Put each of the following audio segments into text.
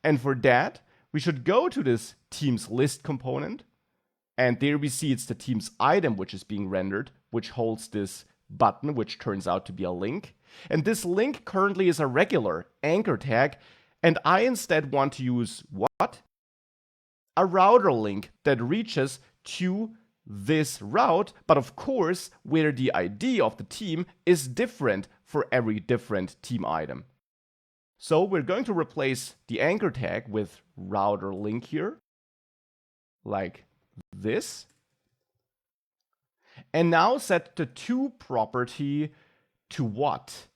And for that, we should go to this teams list component. And there we see it's the teams item which is being rendered, which holds this button, which turns out to be a link. And this link currently is a regular anchor tag. And I instead want to use what? A router link that reaches to this route, but of course, where the ID of the team is different for every different team item. So we're going to replace the anchor tag with router link here, like this. And now set the to property to what?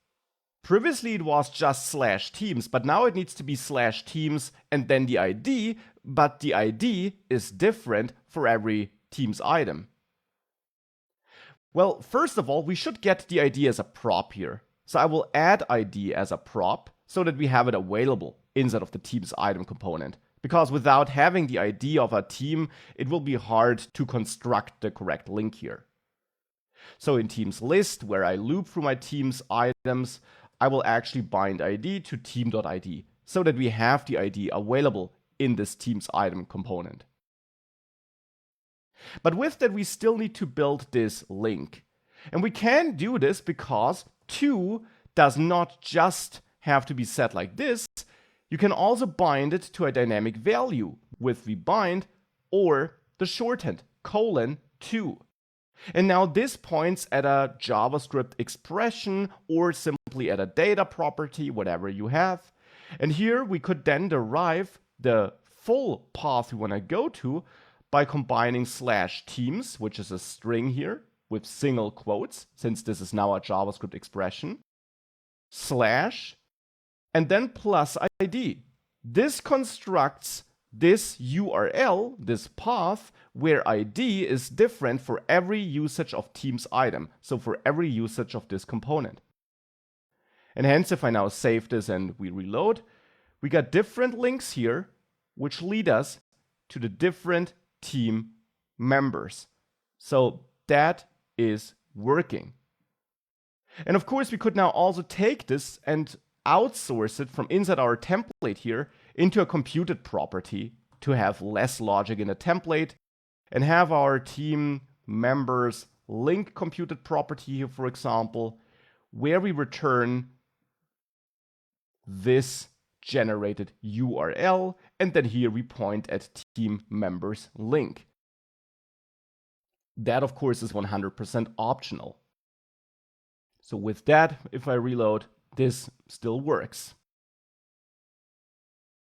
Previously it was just /teams, but now it needs to be /teams and then the ID, but the ID is different for every team's item. Well, first of all, we should get the ID as a prop here. So I will add ID as a prop so that we have it available inside of the team's item component. Because without having the ID of a team, it will be hard to construct the correct link here. So in teams list, where I loop through my team's items, I will actually bind ID to team.id so that we have the ID available in this team's item component. But with that, we still need to build this link. And we can do this because to does not just have to be set like this. You can also bind it to a dynamic value with vbind or the shorthand :to. And now this points at a JavaScript expression or simply at a data property, whatever you have. And here we could then derive the full path we want to go to by combining /teams, which is a string here, with single quotes, since this is now a JavaScript expression, / and then plus ID. This constructs this URL, this path, where ID is different for every usage of team's item, so for every usage of this component. And hence, if I now save this and we reload, we got different links here, which lead us to the different team members. So that is working. And of course, we could now also take this and outsource it from inside our template here into a computed property to have less logic in the template and have our team members link computed property here, for example, where we return this generated URL, and then here we point at team members link. That, of course, is 100% optional. So with that, if I reload, this still works.